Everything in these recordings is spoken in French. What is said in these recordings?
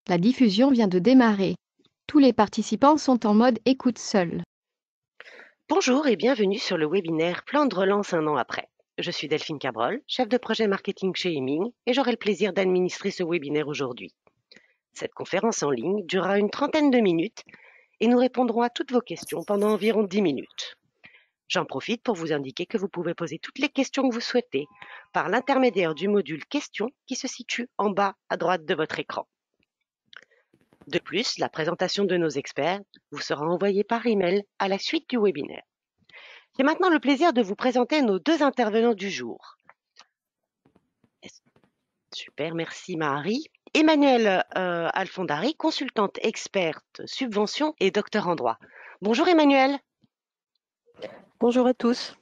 La diffusion vient de démarrer. Tous les participants sont en mode écoute seul. Bonjour et bienvenue sur le webinaire Plan de relance un an après. Je suis Delphine Cabrol, chef de projet marketing chez Heming et j'aurai le plaisir d'administrer ce webinaire aujourd'hui. Cette conférence en ligne durera une trentaine de minutes et nous répondrons à toutes vos questions pendant environ 10 minutes. J'en profite pour vous indiquer que vous pouvez poser toutes les questions que vous souhaitez par l'intermédiaire du module questions qui se situe en bas à droite de votre écran. De plus, la présentation de nos experts vous sera envoyée par email à la suite du webinaire. J'ai maintenant le plaisir de vous présenter nos deux intervenants du jour. Super, merci Marie. Emmanuelle Alfondari, consultante experte subvention et docteur en droit. Bonjour Emmanuelle. Bonjour à tous.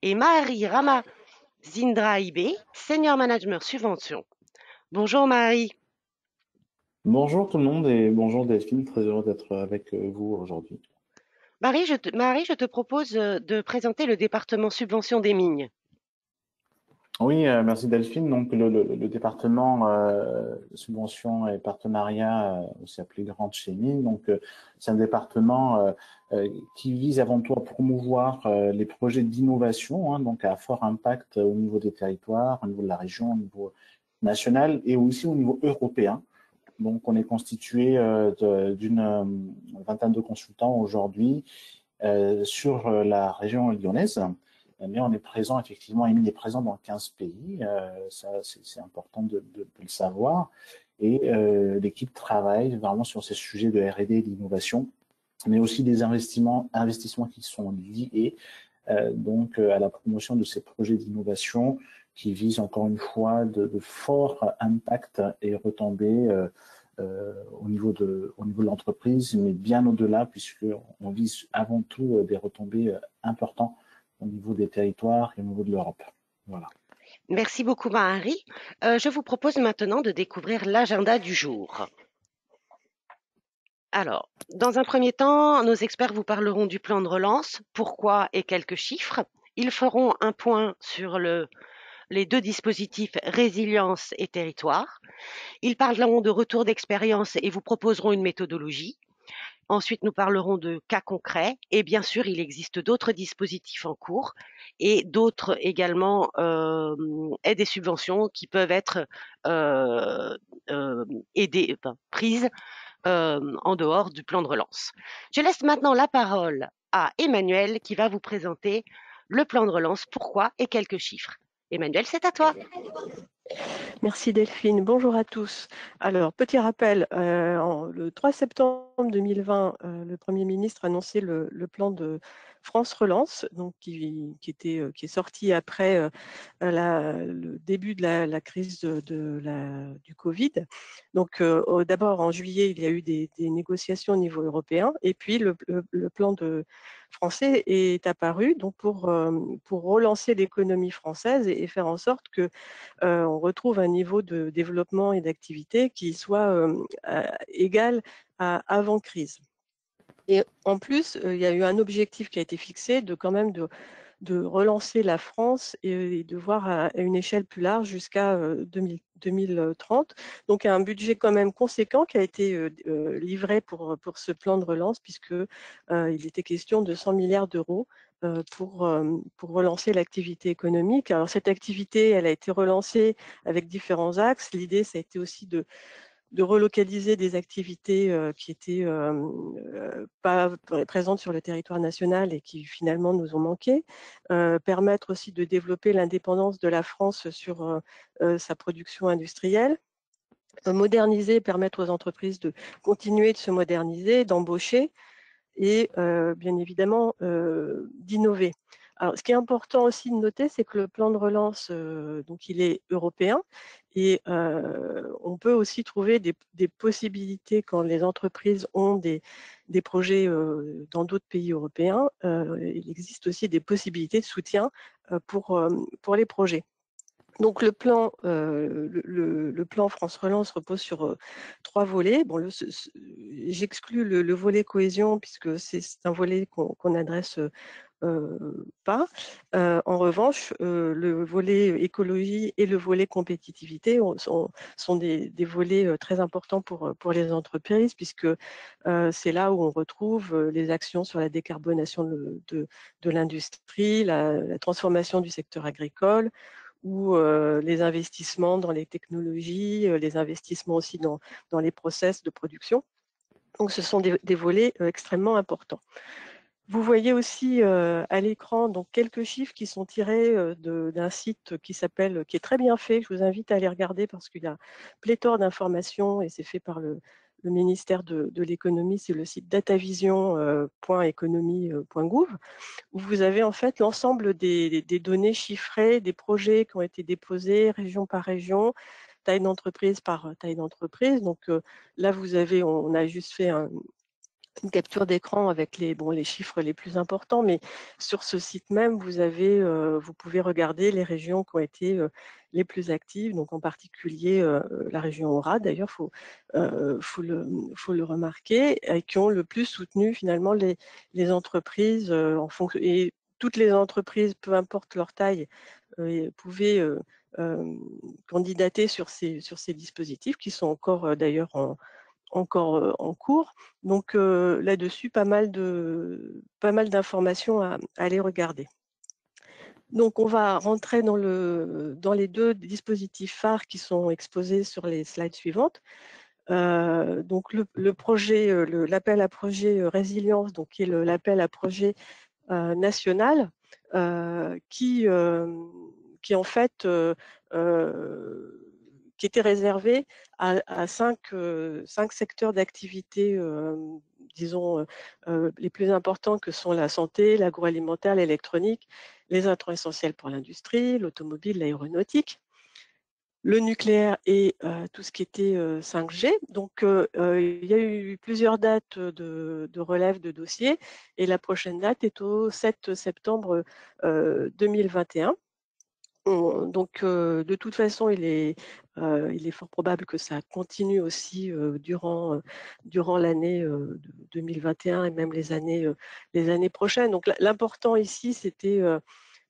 Et Marie Rama Zindraïbé, senior manager subvention. Bonjour Marie. Bonjour tout le monde et bonjour Delphine, très heureux d'être avec vous aujourd'hui. Marie, je te propose de présenter le département subvention des mines. Oui, merci Delphine. Donc le département subvention et partenariat, aussi appelé Grande chez Mines, donc c'est un département qui vise avant tout à promouvoir les projets d'innovation, hein, donc à fort impact au niveau des territoires, au niveau de la région, au niveau national et aussi au niveau européen. Donc, on est constitué d'une vingtaine de consultants aujourd'hui sur la région lyonnaise, mais on est présent, effectivement, Emile est présent dans 15 pays, ça c'est important de le savoir, et l'équipe travaille vraiment sur ces sujets de R&D et d'innovation, mais aussi des investissements qui sont liés donc à la promotion de ces projets d'innovation qui visent encore une fois de forts impacts et retombées au niveau de l'entreprise, mais bien au-delà, puisqu'on vise avant tout des retombées importantes au niveau des territoires et au niveau de l'Europe. Voilà. Merci beaucoup Marie. Je vous propose maintenant de découvrir l'agenda du jour. Alors, dans un premier temps, nos experts vous parleront du plan de relance, pourquoi et quelques chiffres. Ils feront un point sur les deux dispositifs résilience et territoire. Ils parleront de retour d'expérience et vous proposeront une méthodologie. Ensuite, nous parlerons de cas concrets et bien sûr, il existe d'autres dispositifs en cours et d'autres également aides et subventions qui peuvent être prises en dehors du plan de relance. Je laisse maintenant la parole à Emmanuelle qui va vous présenter le plan de relance, pourquoi et quelques chiffres. Emmanuelle, c'est à toi. Merci Delphine. Bonjour à tous. Alors, petit rappel, le 3 septembre 2020, le Premier ministre a annoncé le plan de France Relance, donc qui est sorti après le début de la crise du Covid. Donc, d'abord, en juillet, il y a eu des négociations au niveau européen, et puis le plan français est apparu donc pour relancer l'économie française et faire en sorte que on retrouve un niveau de développement et d'activité qui soit égal à avant crise. Et en plus, il y a eu un objectif qui a été fixé de quand même de relancer la France et de voir à une échelle plus large jusqu'à 2030. Donc un budget quand même conséquent qui a été livré pour ce plan de relance, puisque il était question de 100 milliards d'euros pour relancer l'activité économique. Alors cette activité, elle a été relancée avec différents axes. L'idée, ça a été aussi de relocaliser des activités qui étaient pas présentes sur le territoire national et qui finalement nous ont manqué, permettre aussi de développer l'indépendance de la France sur sa production industrielle, moderniser, permettre aux entreprises de continuer de se moderniser, d'embaucher et bien évidemment d'innover. Alors, ce qui est important aussi de noter, c'est que le plan de relance, donc il est européen et on peut aussi trouver des possibilités quand les entreprises ont des projets dans d'autres pays européens. Il existe aussi des possibilités de soutien pour les projets. Donc le plan France Relance repose sur 3 volets. Bon, j'exclus le volet cohésion puisque c'est un volet qu'on n'adresse pas. En revanche, le volet écologie et le volet compétitivité sont des volets très importants pour les entreprises puisque c'est là où on retrouve les actions sur la décarbonation de l'industrie, la transformation du secteur agricole, ou les investissements dans les technologies, les investissements aussi dans les process de production. Donc, ce sont des volets extrêmement importants. Vous voyez aussi à l'écran donc quelques chiffres qui sont tirés d'un site qui est très bien fait. Je vous invite à aller regarder parce qu'il y a pléthore d'informations et c'est fait par le ministère de l'économie. C'est le site datavision.economie.gouv où vous avez en fait l'ensemble des données chiffrées, des projets qui ont été déposés région par région, taille d'entreprise par taille d'entreprise. Donc là, on a juste fait une capture d'écran avec les chiffres les plus importants, mais sur ce site même, vous pouvez regarder les régions qui ont été les plus actives, donc en particulier la région Aura, d'ailleurs, faut le remarquer, et qui ont le plus soutenu finalement les entreprises en fonction. Et toutes les entreprises, peu importe leur taille, pouvaient candidater sur ces dispositifs qui sont encore d'ailleurs encore en cours. Donc là-dessus, pas mal d'informations à aller regarder. Donc on va rentrer dans les 2 dispositifs phares qui sont exposés sur les slides suivantes. Donc le projet, l'appel à projet résilience, donc qui est l'appel à projet national, qui en fait qui était réservé à 5 secteurs d'activité, disons, les plus importants que sont la santé, l'agroalimentaire, l'électronique, les intrants essentiels pour l'industrie, l'automobile, l'aéronautique, le nucléaire et tout ce qui était 5G. Donc, il y a eu plusieurs dates de relève de dossiers et la prochaine date est au 7 septembre 2021. Donc, de toute façon, il est fort probable que ça continue aussi durant l'année 2021 et même les années prochaines. Donc, l'important ici, c'était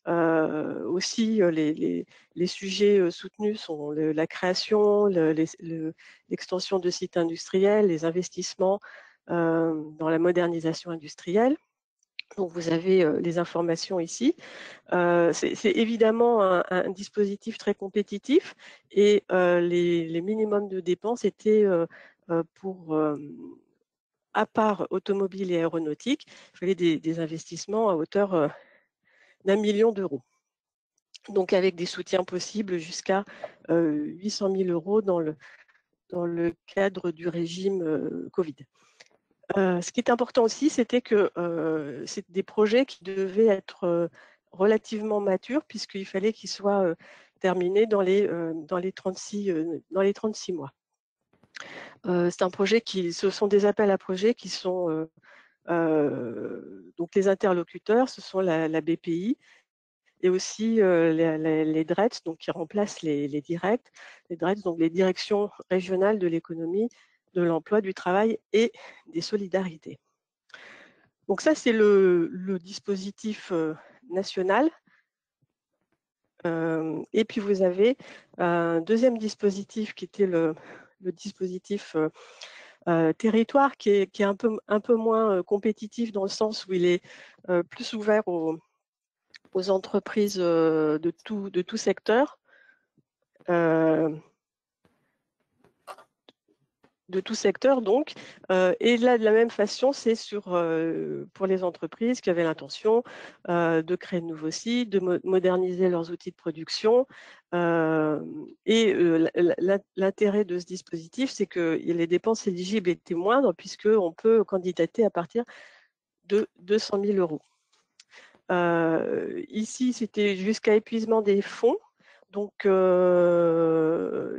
aussi les sujets soutenus sont la création, l'extension de sites industriels, les investissements dans la modernisation industrielle. Donc, vous avez les informations ici. C'est évidemment un dispositif très compétitif et les minimums de dépenses étaient pour, à part automobile et aéronautique, il fallait des investissements à hauteur d'1 million d'euros. Donc avec des soutiens possibles jusqu'à 800 000 euros dans le cadre du régime Covid. Ce qui est important aussi, c'était que c'est des projets qui devaient être relativement matures puisqu'il fallait qu'ils soient terminés dans les 36 mois. C'est un projet ce sont des appels à projets qui sont donc les interlocuteurs, ce sont la BPI et aussi les DRETS, donc qui remplacent les directs, les DRETS, donc les directions régionales de l'économie, de l'emploi, du travail et des solidarités. Donc ça, c'est le dispositif national. Et puis vous avez un deuxième dispositif qui était le dispositif territoire, qui est un peu moins compétitif dans le sens où il est plus ouvert aux entreprises de tout secteur. De tout secteur donc, et là de la même façon c'est pour les entreprises qui avaient l'intention de créer de nouveaux sites, de moderniser leurs outils de production, et l'intérêt de ce dispositif c'est que les dépenses éligibles étaient moindres puisqu'on peut candidater à partir de 200 000 euros. Ici c'était jusqu'à épuisement des fonds, donc il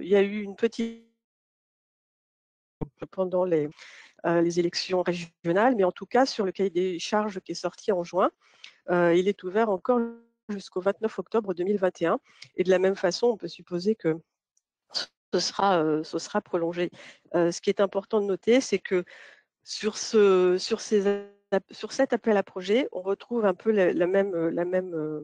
y a eu une petite pendant les élections régionales, mais en tout cas, sur le cahier des charges qui est sorti en juin, il est ouvert encore jusqu'au 29 octobre 2021. Et de la même façon, on peut supposer que ce sera prolongé. Ce qui est important de noter, c'est que sur cet appel à projet, on retrouve un peu le même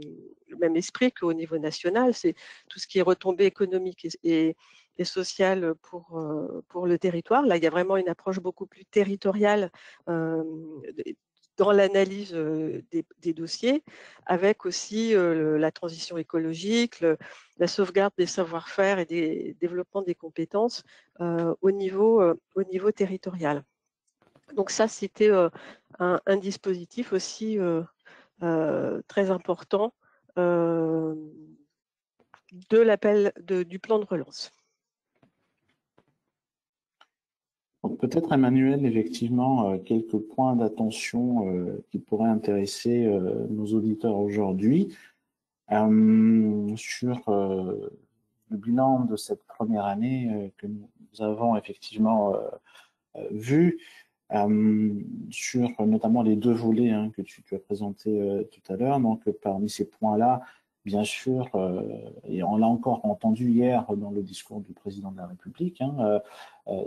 esprit qu'au niveau national. C'est tout ce qui est retombées économiques et sociales pour le territoire. Là, il y a vraiment une approche beaucoup plus territoriale dans l'analyse des dossiers, avec aussi la transition écologique, la sauvegarde des savoir-faire et des développements des compétences au niveau territorial. Donc ça, c'était un dispositif aussi très important de l'appel du plan de relance. Peut-être, Emmanuel, effectivement, quelques points d'attention qui pourraient intéresser nos auditeurs aujourd'hui sur le bilan de cette première année que nous avons effectivement vu, sur notamment les deux volets que tu as présentés tout à l'heure. Donc, parmi ces points-là, bien sûr, et on l'a encore entendu hier dans le discours du président de la République,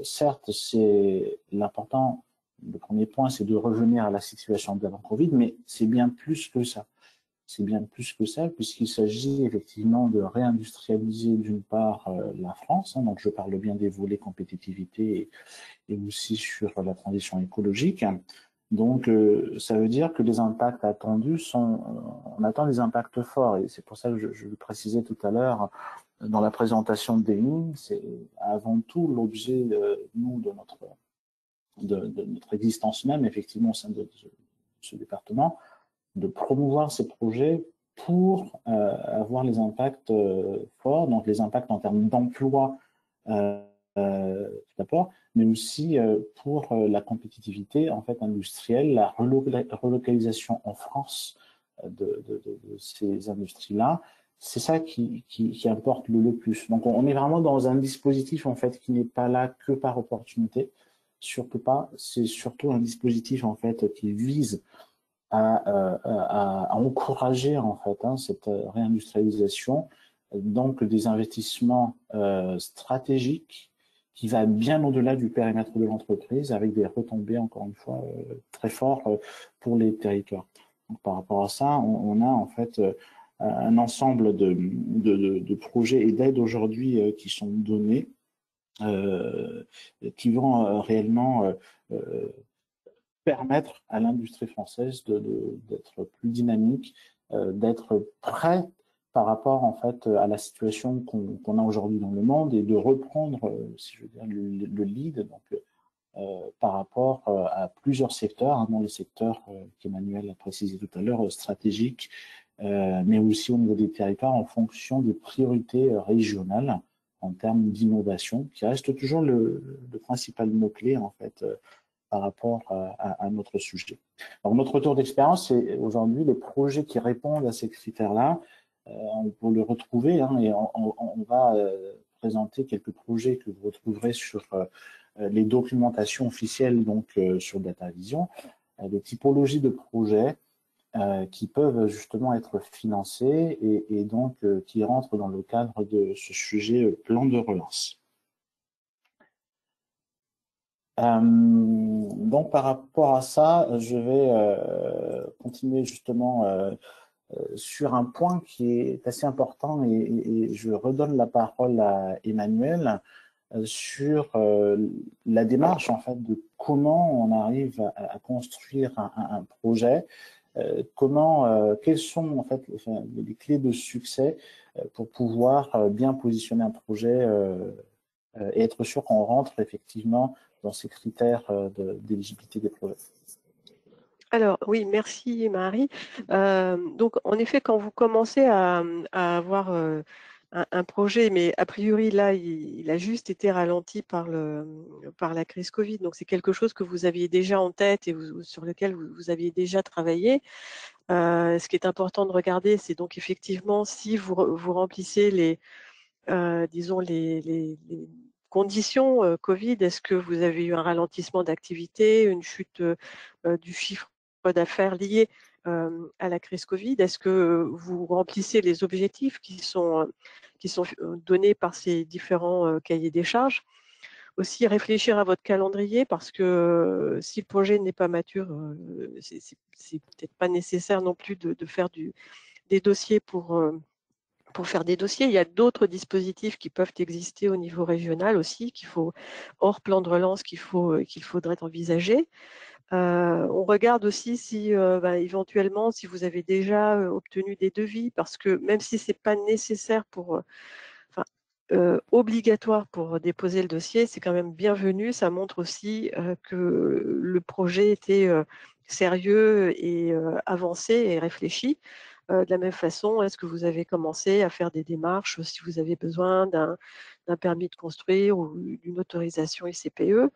certes, c'est l'important, le premier point, c'est de revenir à la situation d'avant Covid, mais c'est bien plus que ça. C'est bien plus que ça, puisqu'il s'agit effectivement de réindustrialiser d'une part la France, donc je parle bien des volets compétitivité et aussi sur la transition écologique. Donc, ça veut dire que les impacts attendus on attend des impacts forts, et c'est pour ça que je le précisais tout à l'heure dans la présentation des lignes, c'est avant tout l'objet, nous, de notre existence même, effectivement, au sein de ce département, de promouvoir ces projets pour avoir les impacts forts, donc les impacts en termes d'emploi, d'abord, mais aussi pour la compétitivité en fait industrielle, la relocalisation en France de ces industries-là. C'est ça qui importe le plus. Donc, on est vraiment dans un dispositif en fait qui n'est pas là que par opportunité, surtout pas. C'est surtout un dispositif en fait qui vise à encourager en fait cette réindustrialisation, donc des investissements stratégiques qui va bien au-delà du périmètre de l'entreprise, avec des retombées, encore une fois, très fortes pour les territoires. Donc, par rapport à ça, on a en fait un ensemble de projets et d'aides aujourd'hui qui sont donnés, qui vont réellement permettre à l'industrie française d'être plus dynamique, d'être prêt par rapport en fait à la situation qu'on a aujourd'hui dans le monde et de reprendre, si je veux dire, le lead donc, par rapport à plusieurs secteurs, dont les secteurs qu'Emmanuel a précisé tout à l'heure, stratégiques, mais aussi au niveau des territoires en fonction des priorités régionales en termes d'innovation, qui reste toujours le principal mot-clé en fait par rapport à notre sujet. Alors, notre retour d'expérience, c'est aujourd'hui les projets qui répondent à ces critères-là. On peut le retrouver et on va présenter quelques projets que vous retrouverez sur les documentations officielles, donc sur DataVision, des typologies de projets qui peuvent justement être financés et donc qui rentrent dans le cadre de ce sujet plan de relance. Donc par rapport à ça, je vais continuer justement sur un point qui est assez important et je redonne la parole à Emmanuel sur la démarche en fait de comment on arrive à construire un projet, quelles sont en fait les clés de succès pour pouvoir bien positionner un projet et être sûr qu'on rentre effectivement dans ces critères d'éligibilité des projets. Alors oui, merci Marie. Donc en effet, quand vous commencez à avoir un projet, mais a priori là, il a juste été ralenti par la crise Covid, donc c'est quelque chose que vous aviez déjà en tête et sur lequel vous aviez déjà travaillé. Ce qui est important de regarder, c'est donc effectivement si vous remplissez disons les conditions Covid, est-ce que vous avez eu un ralentissement d'activité, une chute du chiffre d'affaires lié à la crise Covid? Est-ce que vous remplissez les objectifs qui sont donnés par ces différents cahiers des charges? Aussi réfléchir à votre calendrier parce que si le projet n'est pas mature, c'est peut-être pas nécessaire non plus de faire des dossiers pour faire des dossiers. Il y a d'autres dispositifs qui peuvent exister au niveau régional aussi, hors plan de relance, qu'il faudrait envisager. On regarde aussi si éventuellement, si vous avez déjà obtenu des devis, parce que même si ce n'est pas nécessaire obligatoire pour déposer le dossier, c'est quand même bienvenu. Ça montre aussi que le projet était sérieux et avancé et réfléchi. De la même façon, est-ce que vous avez commencé à faire des démarches si vous avez besoin d'un permis de construire ou d'une autorisation ICPE?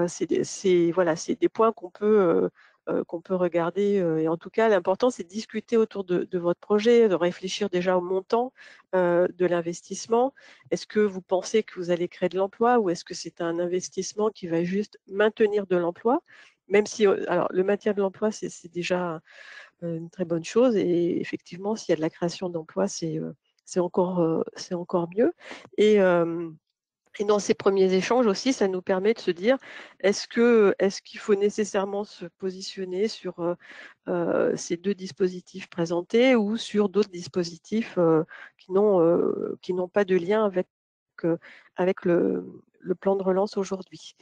C'est des points qu'on peut regarder. Et en tout cas, l'important, c'est de discuter autour de votre projet, de réfléchir déjà au montant de l'investissement. Est-ce que vous pensez que vous allez créer de l'emploi ou est-ce que c'est un investissement qui va juste maintenir de l'emploi? Même si, alors, le maintien de l'emploi, c'est déjà une très bonne chose. Et effectivement, s'il y a de la création d'emplois, c'est encore mieux. Et dans ces premiers échanges aussi, ça nous permet de se dire, est-ce qu'il faut nécessairement se positionner sur ces deux dispositifs présentés ou sur d'autres dispositifs qui n'ont pas de lien avec le plan de relance aujourd'hui.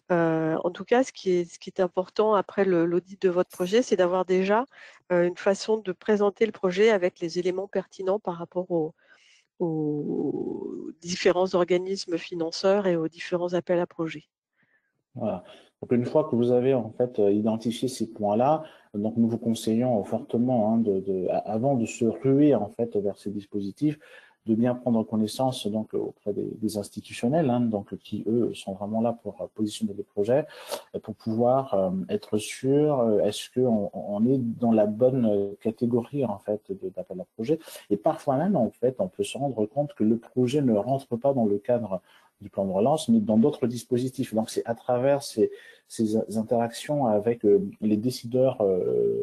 En tout cas, ce qui est important après l'audit de votre projet, c'est d'avoir déjà une façon de présenter le projet avec les éléments pertinents par rapport aux différents organismes financeurs et aux différents appels à projets. Voilà. Donc une fois que vous avez en fait identifié ces points-là, donc nous vous conseillons fortement avant de se ruer en fait vers ces dispositifs, de bien prendre connaissance donc auprès des institutionnels, donc qui eux sont vraiment là pour positionner les projets, pour pouvoir être sûr est-ce qu'on est dans la bonne catégorie en fait d'appel à projet. Et parfois même en fait on peut se rendre compte que le projet ne rentre pas dans le cadre du plan de relance, mais dans d'autres dispositifs. Donc, c'est à travers ces interactions avec les décideurs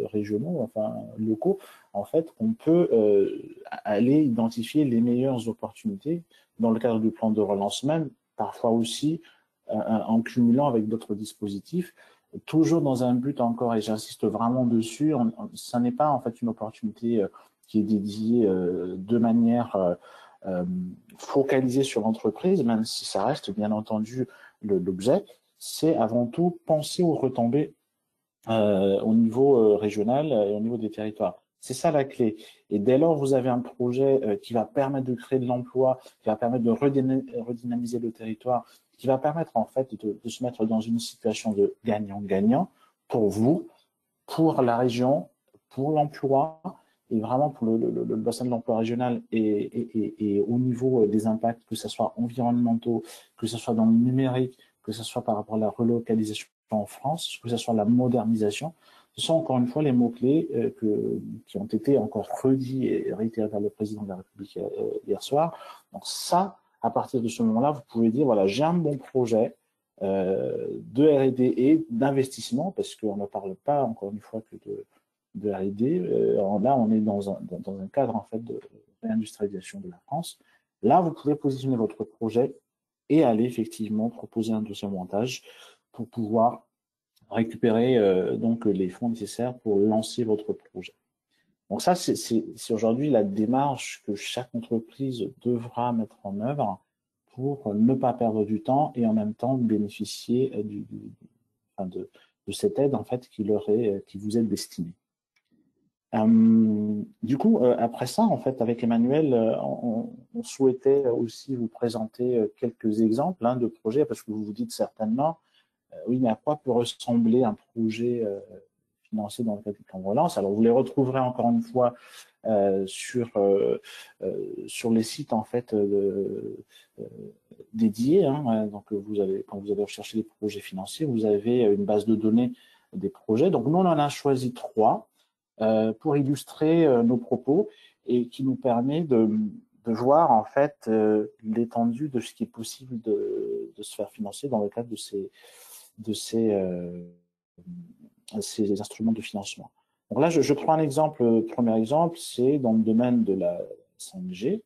régionaux, enfin locaux, en fait, qu'on peut aller identifier les meilleures opportunités dans le cadre du plan de relance même, parfois aussi en cumulant avec d'autres dispositifs, toujours dans un but encore, et j'insiste vraiment dessus, ça n'est pas en fait une opportunité qui est dédiée de manière focalisé sur l'entreprise, même si ça reste bien entendu l'objet, c'est avant tout penser aux retombées au niveau régional et au niveau des territoires. C'est ça la clé. Et dès lors, vous avez un projet qui va permettre de créer de l'emploi, qui va permettre de redynamiser le territoire, qui va permettre en fait de se mettre dans une situation de gagnant-gagnant pour vous, pour la région, pour l'emploi et vraiment pour le bassin de l'emploi régional et au niveau des impacts, que ce soit environnementaux, que ce soit dans le numérique, que ce soit par rapport à la relocalisation en France, que ce soit la modernisation. Ce sont encore une fois les mots-clés qui ont été encore redits et réitérés par le président de la République hier soir. Donc ça, à partir de ce moment-là, vous pouvez dire, voilà, j'ai un bon projet, de R&D et d'investissement, parce qu'on ne parle pas encore une fois que de R&D. Là, on est dans un cadre en fait de réindustrialisation de la France. Là, vous pouvez positionner votre projet et aller effectivement proposer un dossier de montage pour pouvoir récupérer donc les fonds nécessaires pour lancer votre projet. Donc ça, c'est aujourd'hui la démarche que chaque entreprise devra mettre en œuvre pour ne pas perdre du temps et en même temps bénéficier de cette aide en fait qui vous est destinée. Du coup, après ça, en fait, avec Emmanuel, on souhaitait aussi vous présenter quelques exemples de projets, parce que vous vous dites certainement, oui, mais à quoi peut ressembler un projet financé dans le cadre du plan de relance? Alors, vous les retrouverez encore une fois sur les sites en fait dédiés. Donc, quand vous allez rechercher les projets financiers, vous avez une base de données des projets. Donc, nous, on en a choisi 3 pour illustrer nos propos et qui nous permet de voir en fait l'étendue de ce qui est possible de se faire financer dans le cadre de ces instruments de financement. Donc là, je prends un exemple, le premier exemple, c'est dans le domaine de la 5G.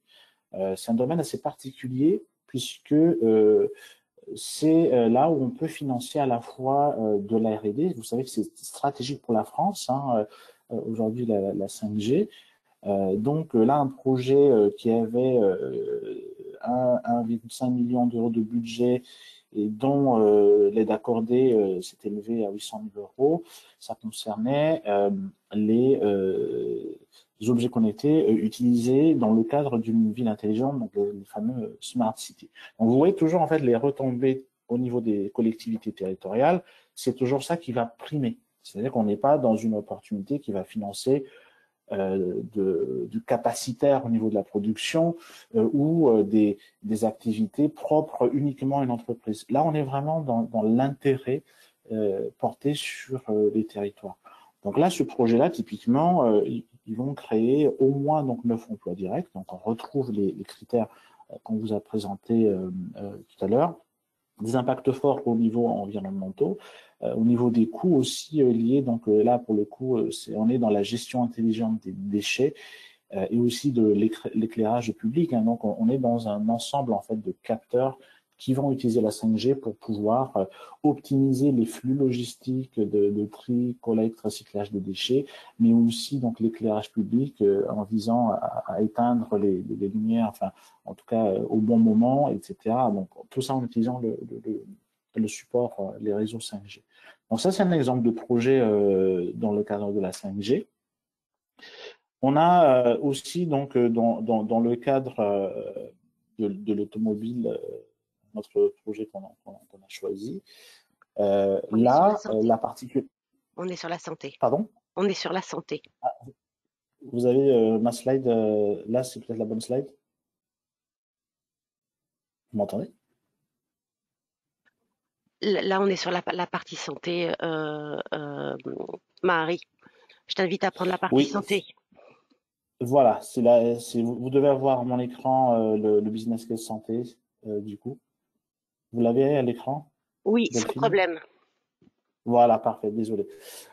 C'est un domaine assez particulier puisque c'est là où on peut financer à la fois de la R&D. Vous savez que c'est stratégique pour la France, hein, aujourd'hui, la 5G. Donc là, un projet qui avait 1,5 million d'euros de budget et dont l'aide accordée s'est élevée à 800 000 euros, ça concernait les objets connectés utilisés dans le cadre d'une ville intelligente, donc les fameux Smart City. Donc vous voyez toujours en fait les retombées au niveau des collectivités territoriales, c'est toujours ça qui va primer. C'est-à-dire qu'on n'est pas dans une opportunité qui va financer du capacitaire au niveau de la production ou des activités propres uniquement à une entreprise. Là, on est vraiment dans l'intérêt porté sur les territoires. Donc là, ce projet-là, typiquement, ils vont créer au moins donc 9 emplois directs. Donc on retrouve les critères qu'on vous a présentés tout à l'heure. Des impacts forts au niveau environnementaux, au niveau des coûts aussi liés. Donc là, pour le coup, on est dans la gestion intelligente des déchets et aussi de l'éclairage public. Hein. Donc on est dans un ensemble en fait de capteurs qui vont utiliser la 5G pour pouvoir optimiser les flux logistiques de tri, collecte, recyclage des déchets, mais aussi donc l'éclairage public en visant à éteindre les lumières, enfin en tout cas au bon moment, etc. Donc tout ça en utilisant le support, les réseaux 5G. Donc ça, c'est un exemple de projet dans le cadre de la 5G. On a aussi donc dans le cadre de l'automobile, notre projet qu'on a choisi. Là, la particularité. On est sur la santé. Pardon? On est sur la santé. Ah, vous avez ma slide, là, c'est peut-être la bonne slide. Vous m'entendez? Là, on est sur la partie santé. Marie, je t'invite à prendre la partie santé. Voilà, vous devez avoir mon écran, le business case santé, du coup. Vous l'avez à l'écran? Oui, sans problème. Voilà, parfait, désolé.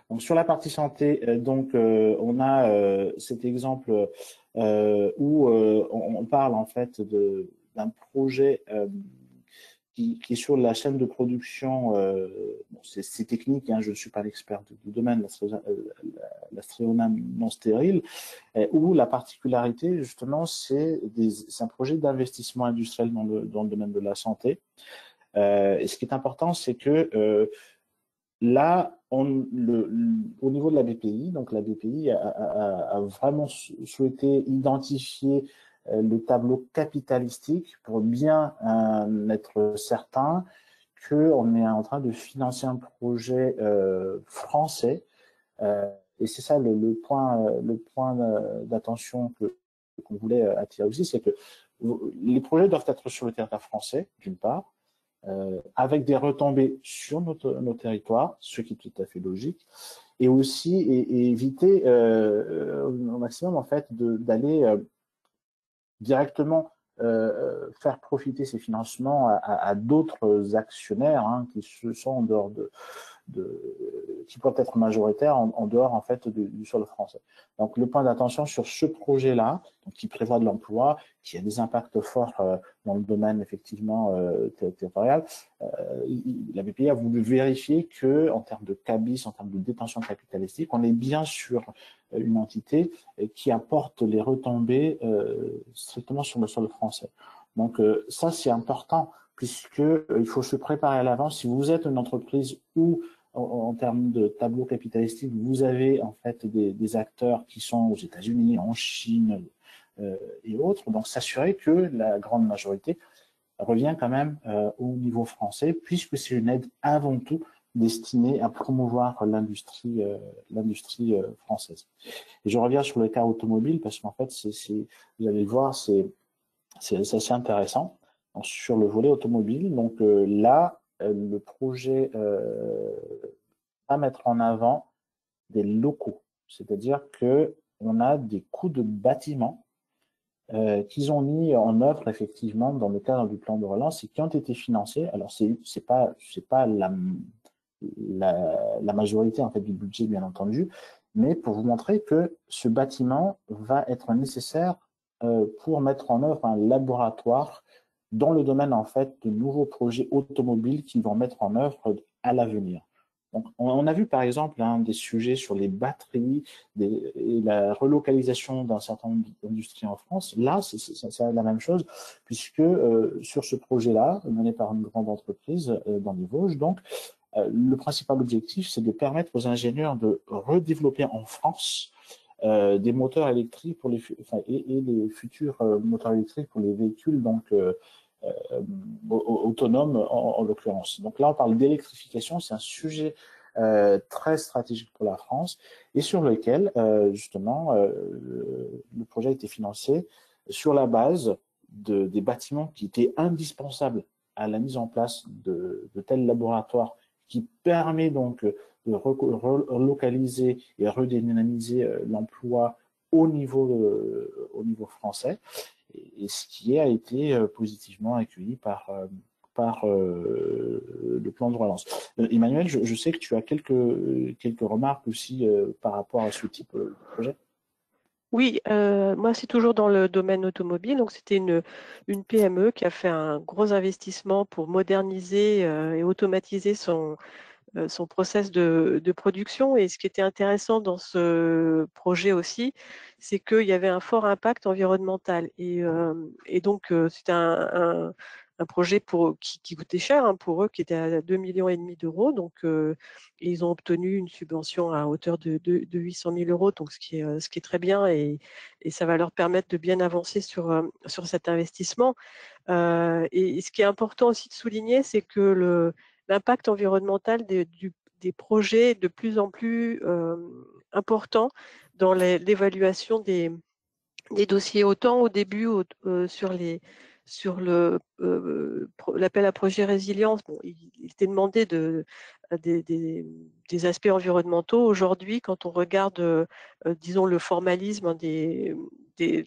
Donc sur la partie santé, on a cet exemple où on parle en fait d'un projet qui est sur la chaîne de production. Bon, c'est technique, hein, je ne suis pas l'expert du domaine, l'astréoname non stérile, où la particularité justement c'est un projet d'investissement industriel dans le domaine de la santé. Et ce qui est important, c'est que là, au niveau de la BPI, donc la BPI a vraiment souhaité identifier le tableau capitalistique pour bien être certain qu'on est en train de financer un projet français. Et c'est ça le point d'attention qu'on voulait attirer aussi, c'est que les projets doivent être sur le territoire français, d'une part, avec des retombées sur nos territoires, ce qui est tout à fait logique, et aussi éviter au maximum en fait d'aller directement faire profiter ces financements à d'autres actionnaires hein, qui sont en dehors qui peuvent être majoritaires en dehors en fait du sol français. Donc le point d'attention sur ce projet-là, qui prévoit de l'emploi, qui a des impacts forts dans le domaine effectivement territorial, la BPI a voulu vérifier que en termes de cabis, en termes de détention capitalistique, on est bien sur une entité qui apporte les retombées strictement sur le sol français. Donc ça c'est important puisque il faut se préparer à l'avance. Si vous êtes une entreprise où en termes de tableau capitalistique, vous avez en fait des acteurs qui sont aux États-Unis, en Chine et autres, donc s'assurer que la grande majorité revient quand même au niveau français, puisque c'est une aide avant tout destinée à promouvoir l'industrie française. Et je reviens sur le cas automobile parce qu'en fait, vous allez voir, c'est assez intéressant. Donc, sur le volet automobile, donc là, le projet va mettre en avant des locaux, c'est-à-dire que on a des coûts de bâtiment qu'ils ont mis en œuvre effectivement dans le cadre du plan de relance et qui ont été financés. Alors c'est pas la majorité en fait du budget bien entendu, mais pour vous montrer que ce bâtiment va être nécessaire pour mettre en œuvre un laboratoire dans le domaine en fait de nouveaux projets automobiles qu'ils vont mettre en œuvre à l'avenir. Donc, on a vu par exemple des sujets sur les batteries et la relocalisation d'un certain nombre d'industries en France. Là, c'est la même chose, puisque sur ce projet-là, mené par une grande entreprise dans les Vosges, donc, le principal objectif, c'est de permettre aux ingénieurs de redévelopper en France des moteurs électriques pour et les futurs moteurs électriques pour les véhicules donc autonomes en l'occurrence. Donc là, on parle d'électrification, c'est un sujet très stratégique pour la France et sur lequel justement le projet a été financé sur la base des bâtiments qui étaient indispensables à la mise en place de tels laboratoires qui permet donc de relocaliser et redynamiser l'emploi au niveau français, et ce qui a été positivement accueilli par le plan de relance. Emmanuel, je sais que tu as quelques remarques aussi par rapport à ce type de projet. Oui, moi c'est toujours dans le domaine automobile, donc c'était une PME qui a fait un gros investissement pour moderniser et automatiser son process de production. Et ce qui était intéressant dans ce projet aussi, c'est qu'il y avait un fort impact environnemental. Et donc, c'était un projet qui coûtait cher pour eux, qui était à 2,5 millions d'euros. Donc, ils ont obtenu une subvention à hauteur de 800 000 euros, donc ce qui est très bien. Et ça va leur permettre de bien avancer sur cet investissement. Et ce qui est important aussi de souligner, c'est que l'impact environnemental des projets est de plus en plus important dans l'évaluation des dossiers, autant au début sur l'appel à projet résilience. Bon, il était demandé des aspects environnementaux. Aujourd'hui, quand on regarde, disons, le formalisme de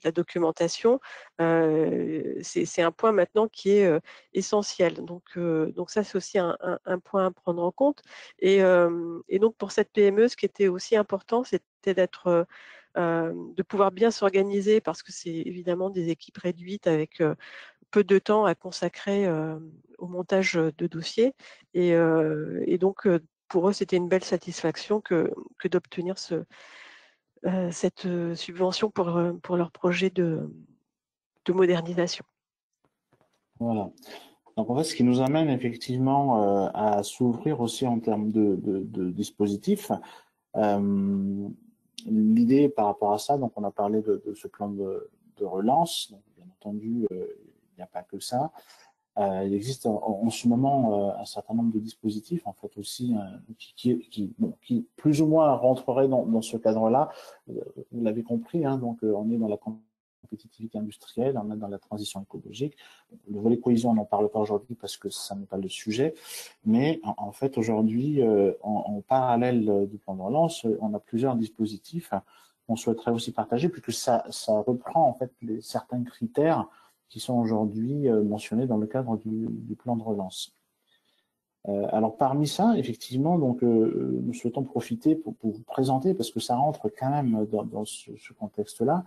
la documentation, c'est un point maintenant qui est essentiel. Donc ça, c'est aussi un point à prendre en compte. Et donc, pour cette PME, ce qui était aussi important, c'était de pouvoir bien s'organiser, parce que c'est évidemment des équipes réduites avec peu de temps à consacrer au montage de dossiers. Et donc, pour eux, c'était une belle satisfaction que d'obtenir cette subvention pour leur projet de modernisation. Voilà. Donc en fait, ce qui nous amène effectivement à s'ouvrir aussi en termes de dispositifs. L'idée par rapport à ça, donc on a parlé de ce plan de relance. Donc, bien entendu, il n'y a pas que ça. Il existe en ce moment un certain nombre de dispositifs en fait aussi qui plus ou moins rentreraient dans ce cadre-là. Vous l'avez compris, hein, donc on est dans la compétitivité industrielle, on est dans la transition écologique. Le volet cohésion, on n'en parle pas aujourd'hui parce que ça n'est pas le sujet, mais en fait aujourd'hui, en parallèle du plan de relance, on a plusieurs dispositifs qu'on souhaiterait aussi partager, puisque ça reprend en fait certains critères qui sont aujourd'hui mentionnés dans le cadre du plan de relance. Alors parmi ça, effectivement, donc nous souhaitons profiter pour vous présenter, parce que ça rentre quand même dans ce contexte-là,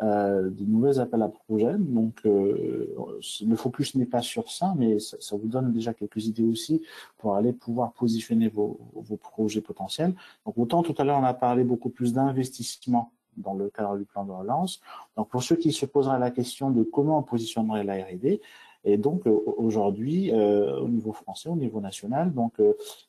de nouveaux appels à projets. Donc le focus n'est pas sur ça, mais ça vous donne déjà quelques idées aussi pour aller pouvoir positionner vos projets potentiels. Donc autant tout à l'heure on a parlé beaucoup plus d'investissement dans le cadre du plan de relance. Donc pour ceux qui se poseraient la question de comment on positionnerait la R&D, et donc aujourd'hui au niveau français, au niveau national, donc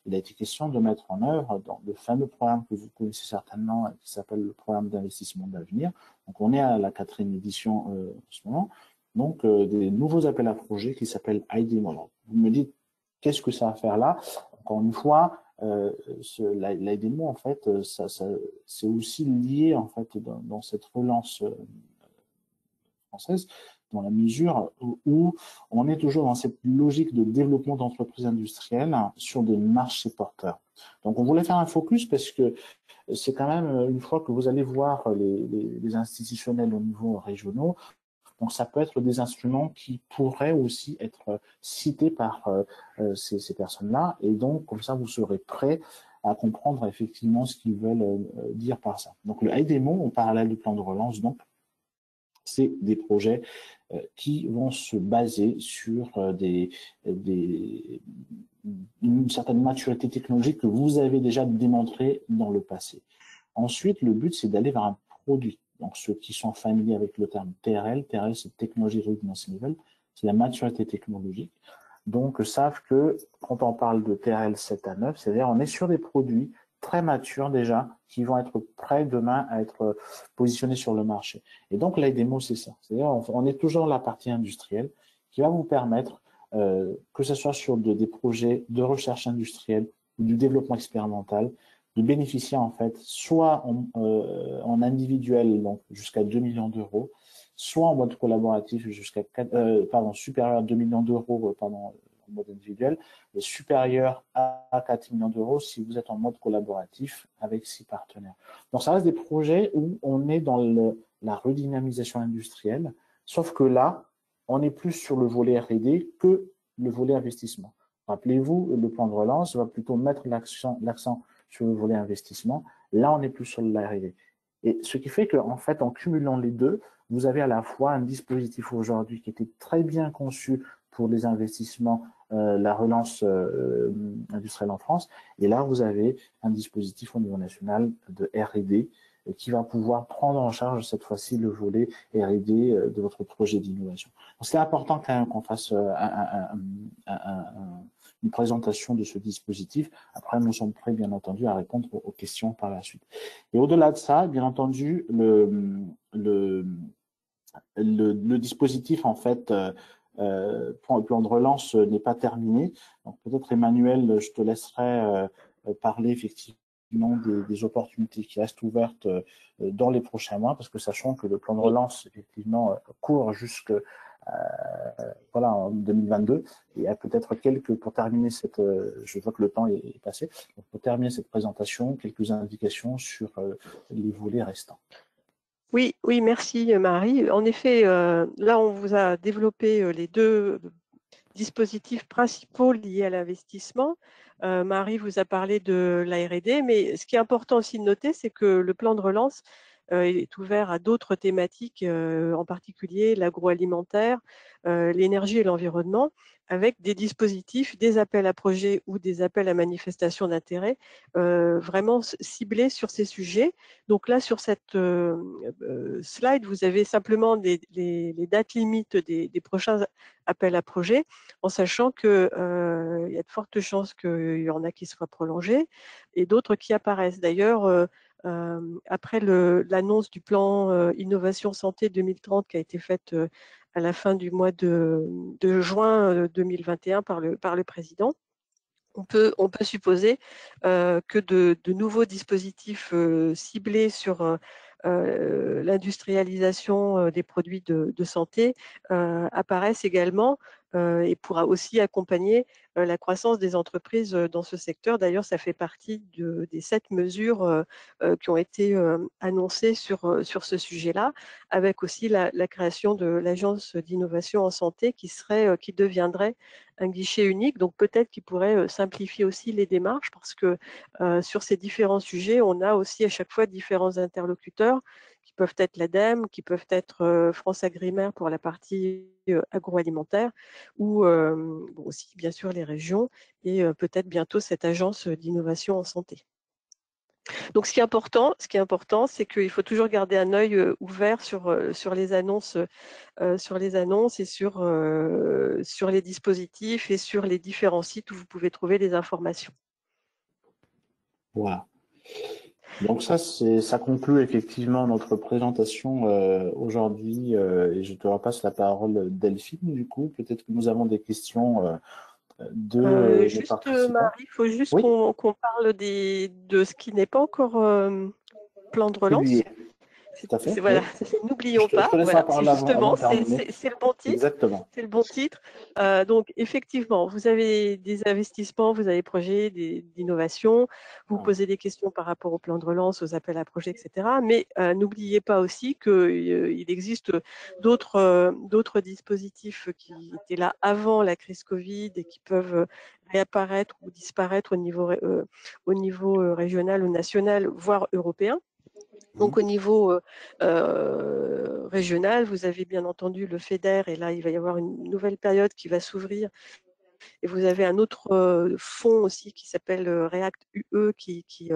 il a été question de mettre en œuvre dans le fameux programme que vous connaissez certainement, qui s'appelle le programme d'investissement d'avenir. Donc on est à la 4e édition en ce moment, donc des nouveaux appels à projets qui s'appellent ID-Model. Vous me dites qu'est-ce que ça va faire là? Encore une fois, l'IDMO, en fait, c'est aussi lié en fait dans cette relance française, dans la mesure où on est toujours dans cette logique de développement d'entreprises industrielles sur des marchés porteurs. Donc on voulait faire un focus parce que c'est quand même, une fois que vous allez voir les institutionnels au niveau régionaux, donc ça peut être des instruments qui pourraient aussi être cités par ces personnes-là, et donc comme ça vous serez prêts à comprendre effectivement ce qu'ils veulent dire par ça. Donc le AIDEMO, en parallèle du plan de relance, donc, c'est des projets qui vont se baser sur une certaine maturité technologique que vous avez déjà démontré dans le passé. Ensuite, le but, c'est d'aller vers un produit. Donc, ceux qui sont familiers avec le terme TRL, c'est Technology Readiness Level, c'est la maturité technologique. Donc, savent que quand on parle de TRL 7 à 9, c'est-à-dire on est sur des produits très matures déjà, qui vont être prêts demain à être positionnés sur le marché. Et donc, l'AIDEMO, c'est ça. C'est-à-dire on est toujours dans la partie industrielle qui va vous permettre, que ce soit sur des projets de recherche industrielle ou du développement expérimental, de bénéficier en fait soit en individuel, donc jusqu'à 2 millions d'euros, soit en mode collaboratif jusqu'à supérieur à 2 millions d'euros en mode individuel, et supérieur à 4 millions d'euros si vous êtes en mode collaboratif avec 6 partenaires. Donc ça reste des projets où on est dans la redynamisation industrielle, sauf que là, on est plus sur le volet R&D que le volet investissement. Rappelez-vous, le plan de relance va plutôt mettre l'accent sur le volet investissement. Là, on est plus sur la R&D. Et ce qui fait qu'en fait, en cumulant les deux, vous avez à la fois un dispositif aujourd'hui qui était très bien conçu pour les investissements, la relance industrielle en France. Et là, vous avez un dispositif au niveau national de R&D qui va pouvoir prendre en charge cette fois-ci le volet R&D de votre projet d'innovation. C'est important quand même qu'on fasse une présentation de ce dispositif. Après, nous sommes prêts, bien entendu, à répondre aux questions par la suite. Et au-delà de ça, bien entendu, le dispositif, en fait, pour le plan de relance n'est pas terminé. Donc, peut-être, Emmanuel, je te laisserai parler effectivement des opportunités qui restent ouvertes dans les prochains mois, parce que sachant que le plan de relance, effectivement, court jusque en 2022. Il y a peut-être pour terminer je vois que le temps est passé, donc pour terminer cette présentation, quelques indications sur les volets restants. Oui, merci Marie. En effet, là on vous a développé les deux dispositifs principaux liés à l'investissement. Marie vous a parlé de la R&D, mais ce qui est important aussi de noter, c'est que le plan de relance est ouvert à d'autres thématiques, en particulier l'agroalimentaire, l'énergie et l'environnement, avec des dispositifs, des appels à projets ou des appels à manifestation d'intérêt vraiment ciblés sur ces sujets. Donc là, sur cette slide, vous avez simplement les dates limites des prochains appels à projets, en sachant qu'il y a de fortes chances qu'il y en a qui soient prolongés et d'autres qui apparaissent. D'ailleurs, après l'annonce du plan Innovation Santé 2030 qui a été faite à la fin du mois de juin 2021 par le président, on peut supposer que de nouveaux dispositifs ciblés sur l'industrialisation des produits de santé apparaissent également et pourra aussi accompagner la croissance des entreprises dans ce secteur. D'ailleurs, ça fait partie des 7 mesures qui ont été annoncées sur ce sujet-là, avec aussi la création de l'Agence d'innovation en santé qui deviendrait un guichet unique. Donc peut-être qu'il pourrait simplifier aussi les démarches, parce que sur ces différents sujets, on a aussi à chaque fois différents interlocuteurs qui peuvent être l'ADEME, qui peuvent être France Agrimaire pour la partie agroalimentaire, ou aussi bien sûr les régions, et peut-être bientôt cette agence d'innovation en santé. Donc ce qui est important, c'est qu'il faut toujours garder un œil ouvert sur les annonces et sur les dispositifs et sur les différents sites où vous pouvez trouver les informations. Voilà. Donc ça conclut effectivement notre présentation aujourd'hui, et je te repasse la parole, Delphine. Du coup, peut-être que nous avons des questions de nos participants. Marie, il faut juste qu'on parle de ce qui n'est pas encore plan de relance. Tout à fait, Voilà, oui. n'oublions Je pas, te laisse voilà, la parole c'est avant justement, de terminer. c'est le bon titre. Exactement. C'est le bon titre. Donc, effectivement, vous avez des investissements, vous avez des projets d'innovation, vous posez des questions par rapport au plan de relance, aux appels à projets, etc. Mais n'oubliez pas aussi qu'il existe d'autres dispositifs qui étaient là avant la crise Covid et qui peuvent réapparaître ou disparaître au niveau régional ou national, voire européen. Donc au niveau régional, vous avez bien entendu le FEDER, et là il va y avoir une nouvelle période qui va s'ouvrir. Et vous avez un autre fonds aussi qui s'appelle React UE qui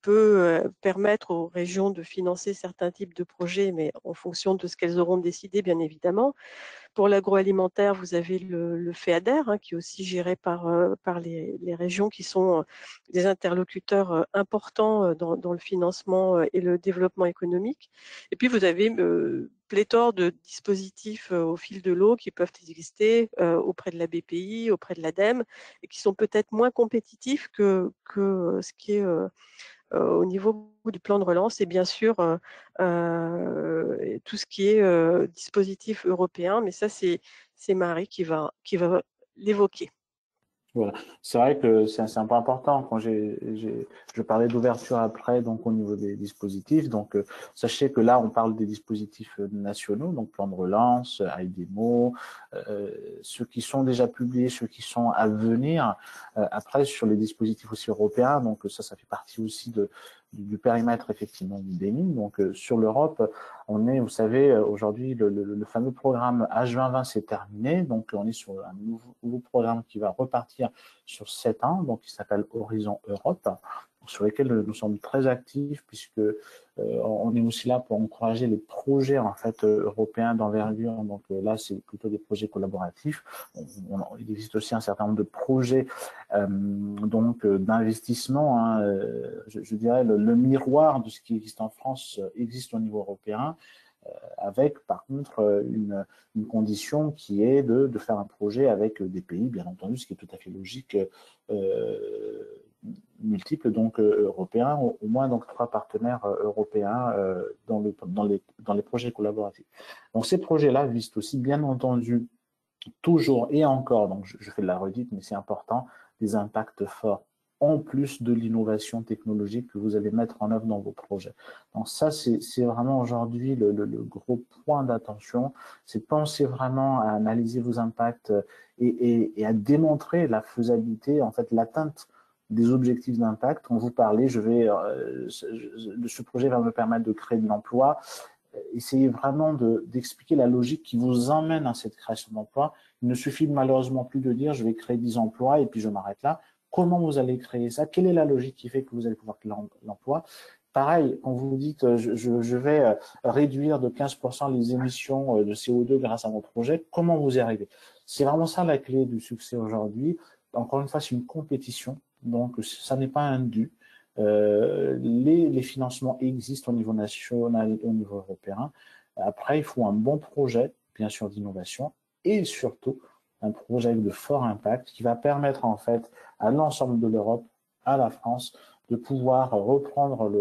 peut permettre aux régions de financer certains types de projets, mais en fonction de ce qu'elles auront décidé, bien évidemment. Pour l'agroalimentaire, vous avez le FEADER, qui est aussi géré par les régions, qui sont des interlocuteurs importants dans le financement et le développement économique. Et puis, vous avez pléthore de dispositifs au fil de l'eau qui peuvent exister auprès de la BPI, auprès de l'ADEME, et qui sont peut-être moins compétitifs que ce qui est au niveau du plan de relance, et bien sûr tout ce qui est dispositif européen, mais ça c'est Marie qui va l'évoquer. Voilà. C'est vrai que c'est un point important quand je parlais d'ouverture après, donc au niveau des dispositifs. Donc, sachez que là, on parle des dispositifs nationaux, donc plan de relance, IDEMO, ceux qui sont déjà publiés, ceux qui sont à venir. Après, sur les dispositifs aussi européens, donc ça fait partie aussi du périmètre effectivement du DENI. Donc, sur l'Europe, on est, vous savez, aujourd'hui, le fameux programme H2020 s'est terminé. Donc, on est sur un nouveau programme qui va repartir sur 7 ans, donc qui s'appelle Horizon Europe, sur lesquels nous sommes très actifs puisque on est aussi là pour encourager les projets en fait européens d'envergure. Donc là, c'est plutôt des projets collaboratifs. Il existe aussi un certain nombre de projets donc d'investissement. Hein, je dirais le miroir de ce qui existe en France existe au niveau européen. Avec par contre une condition qui est de faire un projet avec des pays, bien entendu, ce qui est tout à fait logique, multiples, donc européens, au moins donc 3 partenaires européens dans les projets collaboratifs. Donc ces projets-là visent aussi, bien entendu, toujours et encore, donc je fais de la redite, mais c'est important, des impacts forts en plus de l'innovation technologique que vous allez mettre en œuvre dans vos projets. Donc ça, c'est vraiment aujourd'hui le gros point d'attention, c'est de penser vraiment à analyser vos impacts et à démontrer la faisabilité, en fait, l'atteinte des objectifs d'impact. Quand vous parlez, ce projet va me permettre de créer de l'emploi. Essayez vraiment d'expliquer la logique qui vous emmène à cette création d'emplois. Il ne suffit malheureusement plus de dire je vais créer 10 emplois et puis je m'arrête là. Comment vous allez créer ça? Quelle est la logique qui fait que vous allez pouvoir créer l'emploi? Pareil, quand vous dites je vais réduire de 15% les émissions de CO2 grâce à mon projet, comment vous y arrivez? C'est vraiment ça la clé du succès aujourd'hui. Encore une fois, c'est une compétition, donc ça n'est pas un dû. Les financements existent au niveau national et au niveau européen. Après, il faut un bon projet, bien sûr, d'innovation et surtout un projet avec de fort impact qui va permettre en fait à l'ensemble de l'Europe, à la France, de pouvoir reprendre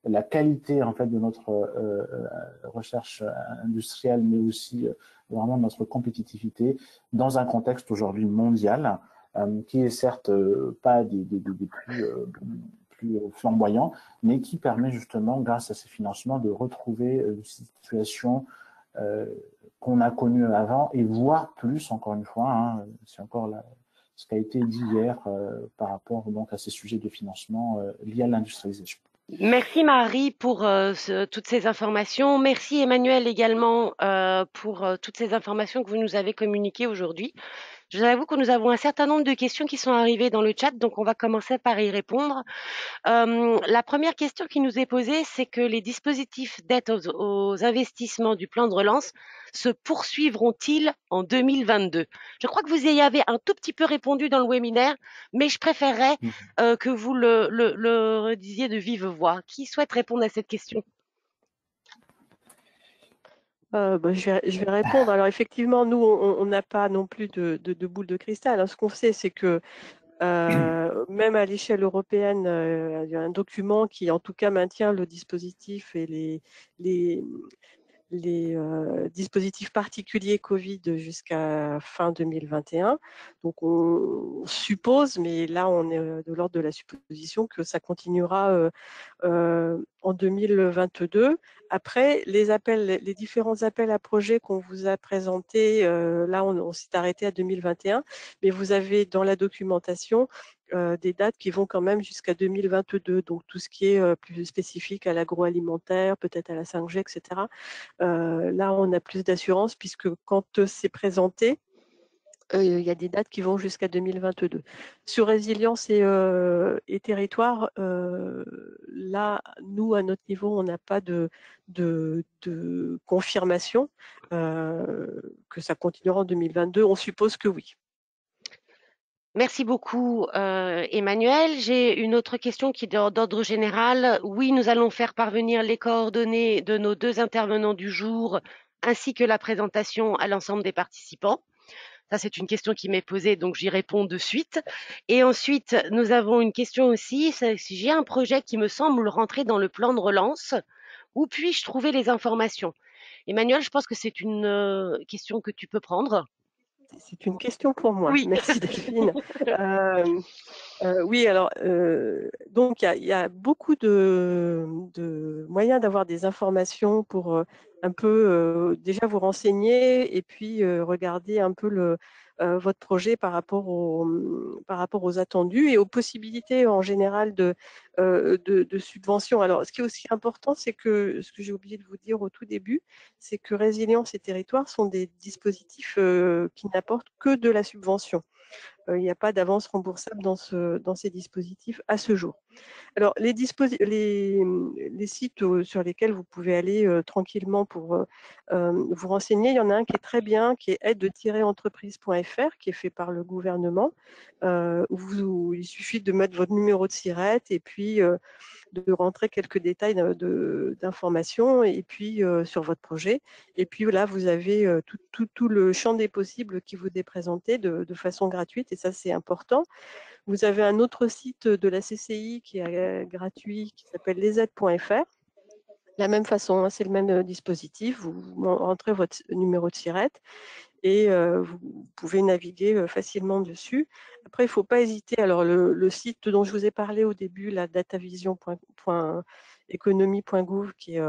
la qualité en fait de notre recherche industrielle, mais aussi vraiment notre compétitivité dans un contexte aujourd'hui mondial qui est certes pas des plus flamboyants, mais qui permet justement, grâce à ces financements, de retrouver une situation qu'on a connue avant et voire plus, encore une fois, hein, c'est encore ce qui a été dit hier par rapport donc à ces sujets de financement liés à l'industrialisation. Merci Marie pour toutes ces informations. Merci Emmanuel également pour toutes ces informations que vous nous avez communiquées aujourd'hui. Je vous avoue que nous avons un certain nombre de questions qui sont arrivées dans le chat, donc on va commencer par y répondre. La première question qui nous est posée, c'est que les dispositifs d'aide aux investissements du plan de relance se poursuivront-ils en 2022? Je crois que vous y avez un tout petit peu répondu dans le webinaire, mais je préférerais que vous le redisiez de vive voix. Qui souhaite répondre à cette question? Je vais répondre. Alors effectivement, nous, on n'a pas non plus de boule de cristal. Alors, ce qu'on sait, c'est que Même à l'échelle européenne, il y a un document qui, en tout cas, maintient le dispositif et les dispositifs particuliers Covid jusqu'à fin 2021. Donc, on suppose, mais là, on est de l'ordre de la supposition que ça continuera en 2022. Après, les différents appels à projets qu'on vous a présentés, là, on s'est arrêté à 2021, mais vous avez dans la documentation des dates qui vont quand même jusqu'à 2022. Donc, tout ce qui est plus spécifique à l'agroalimentaire, peut-être à la 5G, etc. Là, on a plus d'assurance puisque quand c'est présenté, il y a des dates qui vont jusqu'à 2022. Sur résilience et territoire, là, nous, à notre niveau, on n'a pas de confirmation que ça continuera en 2022. On suppose que oui. Merci beaucoup, Emmanuel. J'ai une autre question qui est d'ordre général. Oui, nous allons faire parvenir les coordonnées de nos 2 intervenants du jour, ainsi que la présentation à l'ensemble des participants. Ça, c'est une question qui m'est posée, donc j'y réponds de suite. Et ensuite, nous avons une question aussi. Si j'ai un projet qui me semble rentrer dans le plan de relance, où puis-je trouver les informations? Emmanuel, je pense que c'est une question que tu peux prendre. C'est une question pour moi. Oui. Merci Delphine. Oui, alors, donc il y a beaucoup de moyens d'avoir des informations pour un peu déjà vous renseigner et puis regarder un peu votre projet par rapport aux attendus et aux possibilités en général de subventions. Alors, ce qui est aussi important, c'est que, ce que j'ai oublié de vous dire au tout début, c'est que Résilience et Territoires sont des dispositifs qui n'apportent que de la subvention. Il n'y a pas d'avance remboursable dans ces dispositifs à ce jour. Alors, les sites sur lesquels vous pouvez aller tranquillement pour vous renseigner, il y en a un qui est très bien, qui est aide-entreprise.fr, qui est fait par le gouvernement, où il suffit de mettre votre numéro de SIRET et puis de rentrer quelques détails d'informations et puis sur votre projet. Et puis là, vous avez tout le champ des possibles qui vous est présenté de façon gratuite et ça, c'est important. Vous avez un autre site de la CCI qui est gratuit qui s'appelle lesaides.fr. De la même façon, hein, c'est le même dispositif. Vous rentrez votre numéro de SIRET et vous pouvez naviguer facilement dessus. Après, il ne faut pas hésiter. Alors, le site dont je vous ai parlé au début, la datavision.economie.gouv, qui est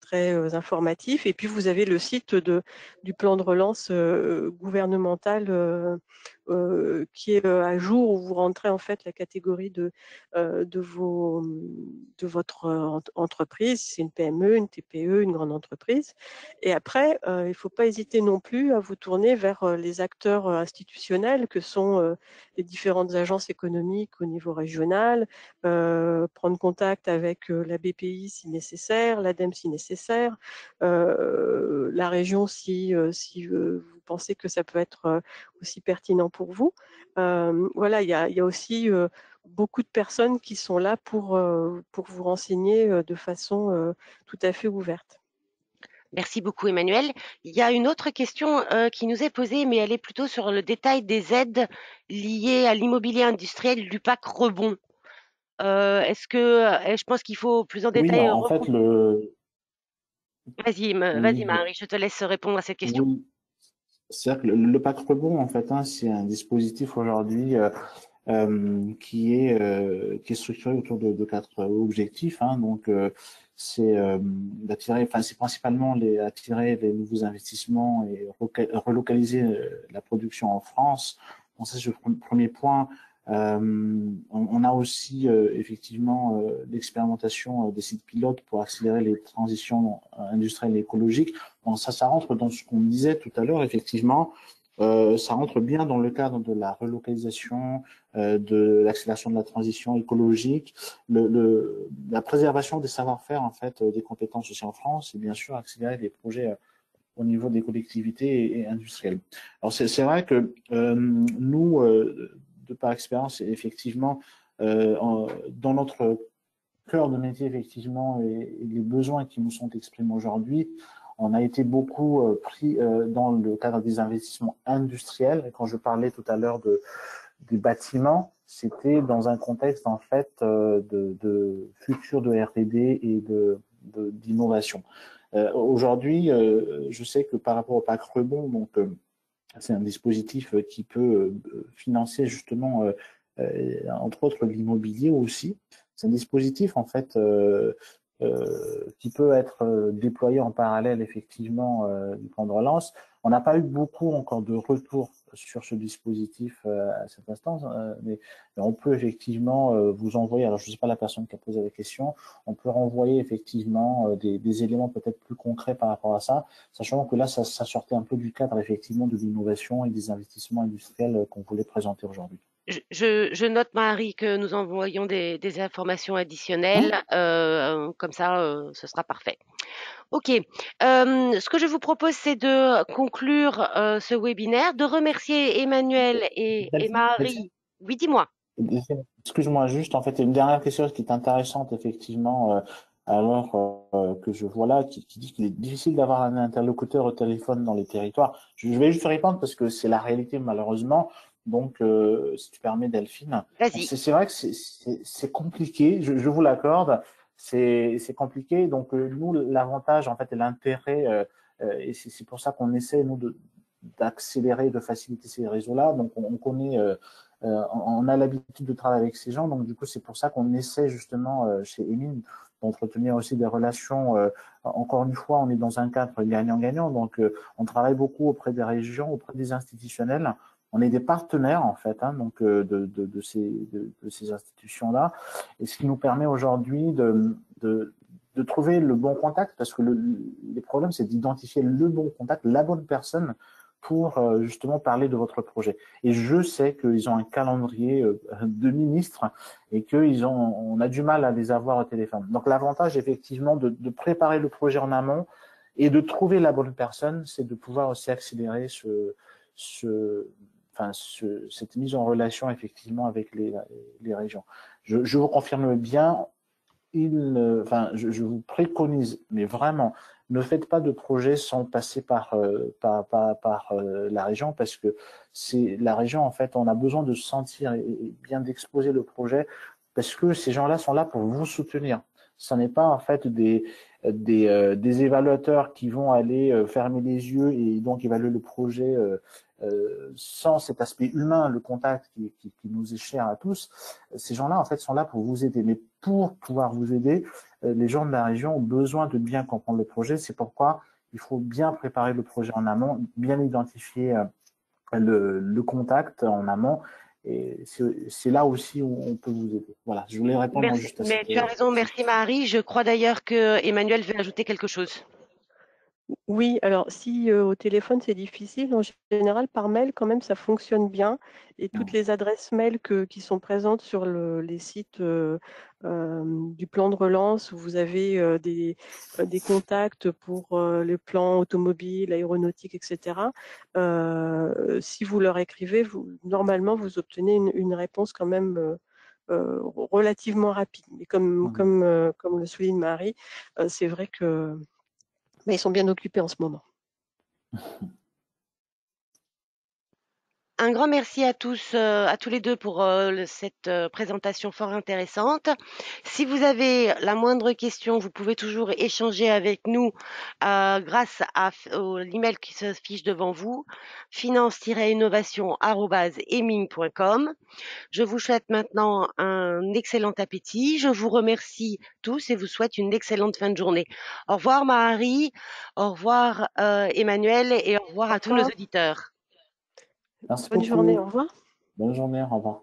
très informatif. Et puis, vous avez le site du plan de relance gouvernemental qui est à jour, où vous rentrez en fait la catégorie de votre entreprise. C'est une PME, une TPE, une grande entreprise. Et après, il ne faut pas hésiter non plus à vous tourner vers les acteurs institutionnels que sont les différentes agences économiques au niveau régional, prendre contact avec la BPI si nécessaire, l'ADEME si nécessaire, la région si vous pensez que ça peut être aussi pertinent pour vous. Voilà, il y a aussi beaucoup de personnes qui sont là pour vous renseigner de façon tout à fait ouverte. Merci beaucoup, Emmanuel. Il y a une autre question qui nous est posée, mais elle est plutôt sur le détail des aides liées à l'immobilier industriel du PAC Rebond. Je pense qu'il faut plus en Oui, détail en fait, Vas-y, oui, Marie, je te laisse répondre à cette question. oui, c'est-à-dire que le PAC Rebond, en fait, hein, c'est un dispositif aujourd'hui qui est structuré autour de 4 objectifs. Hein, donc, c'est d'attirer, enfin, c'est principalement attirer les nouveaux investissements et relocaliser la production en France. Donc, ça, c'est le premier point. On a aussi effectivement l'expérimentation des sites pilotes pour accélérer les transitions industrielles et écologiques. Bon, ça rentre dans ce qu'on disait tout à l'heure, effectivement. Ça rentre bien dans le cadre de la relocalisation, de l'accélération de la transition écologique, la préservation des savoir-faire, en fait, des compétences aussi en France, et bien sûr accélérer les projets au niveau des collectivités et industrielles. Alors c'est vrai que nous, de par expérience, effectivement, dans notre cœur de métier, effectivement, et les besoins qui nous sont exprimés aujourd'hui, on a été beaucoup pris dans le cadre des investissements industriels. Et quand je parlais tout à l'heure des bâtiments, c'était dans un contexte en fait de futur de R&D et d'innovation. Aujourd'hui, je sais que par rapport au PAC Rebond, donc c'est un dispositif qui peut financer justement, entre autres, l'immobilier aussi. C'est un dispositif en fait qui peut être déployé en parallèle effectivement du plan de relance. On n'a pas eu beaucoup encore de retours sur ce dispositif à cet instant, mais on peut effectivement vous envoyer, alors je ne sais pas la personne qui a posé la question, on peut renvoyer effectivement des éléments peut-être plus concrets par rapport à ça, sachant que là, ça sortait un peu du cadre effectivement de l'innovation et des investissements industriels qu'on voulait présenter aujourd'hui. Je note, Marie, que nous envoyons des informations additionnelles. Comme ça, ce sera parfait. OK. Ce que je vous propose, c'est de conclure ce webinaire, de remercier Emmanuel et Marie. Oui, dis-moi. Excuse-moi, juste, en fait, une dernière question qui est intéressante, effectivement, alors que je vois là, qui dit qu'il est difficile d'avoir un interlocuteur au téléphone dans les territoires. Je vais juste répondre parce que c'est la réalité, malheureusement. Donc, si tu permets, Delphine. Vas-y. C'est vrai que c'est compliqué, je vous l'accorde, c'est compliqué. Donc, nous, l'avantage, en fait, et l'intérêt, et c'est pour ça qu'on essaie, nous, d'accélérer, de faciliter ces réseaux-là. Donc, on connaît... on a l'habitude de travailler avec ces gens, donc du coup c'est pour ça qu'on essaie justement chez Emin d'entretenir aussi des relations. Encore une fois, on est dans un cadre gagnant-gagnant, donc on travaille beaucoup auprès des régions, auprès des institutionnels. On est des partenaires en fait, donc de ces institutions-là, et ce qui nous permet aujourd'hui de trouver le bon contact, parce que les problèmes c'est d'identifier le bon contact, la bonne personne pour justement parler de votre projet. Et je sais qu'ils ont un calendrier de ministres et on a du mal à les avoir au téléphone. Donc l'avantage effectivement de préparer le projet en amont et de trouver la bonne personne, c'est de pouvoir aussi accélérer cette mise en relation effectivement avec les régions. Je vous confirme bien, je vous préconise, mais vraiment, ne faites pas de projet sans passer par la région, parce que c'est la région, en fait, on a besoin de sentir et bien d'exposer le projet, parce que ces gens-là sont là pour vous soutenir. Ce n'est pas en fait des évaluateurs qui vont aller fermer les yeux et donc évaluer le projet sans cet aspect humain, le contact qui nous est cher à tous. Ces gens-là, en fait, sont là pour vous aider. Mais pour pouvoir vous aider, les gens de la région ont besoin de bien comprendre le projet. C'est pourquoi il faut bien préparer le projet en amont, bien identifier le contact en amont. Et c'est là aussi où on peut vous aider. Voilà, je voulais répondre juste à Mais tu as raison, merci Marie. Je crois d'ailleurs que Emmanuel veut ajouter quelque chose. Oui, alors si au téléphone c'est difficile, en général par mail quand même ça fonctionne bien et toutes les adresses mail qui sont présentes sur les sites du plan de relance où vous avez des contacts pour le plan automobile, aéronautique, etc. Si vous leur écrivez, normalement vous obtenez une réponse quand même relativement rapide. Mais comme le souligne Marie, c'est vrai que mais ils sont bien occupés en ce moment. Un grand merci à tous les deux pour cette présentation fort intéressante. Si vous avez la moindre question, vous pouvez toujours échanger avec nous grâce à l'email qui s'affiche devant vous, finance-innovation@eming.com. Je vous souhaite maintenant un excellent appétit. Je vous remercie tous et vous souhaite une excellente fin de journée. Au revoir Marie, au revoir Emmanuel et au revoir à tous nos auditeurs. Merci Bonne beaucoup. journée, au revoir. Bonne journée, au revoir.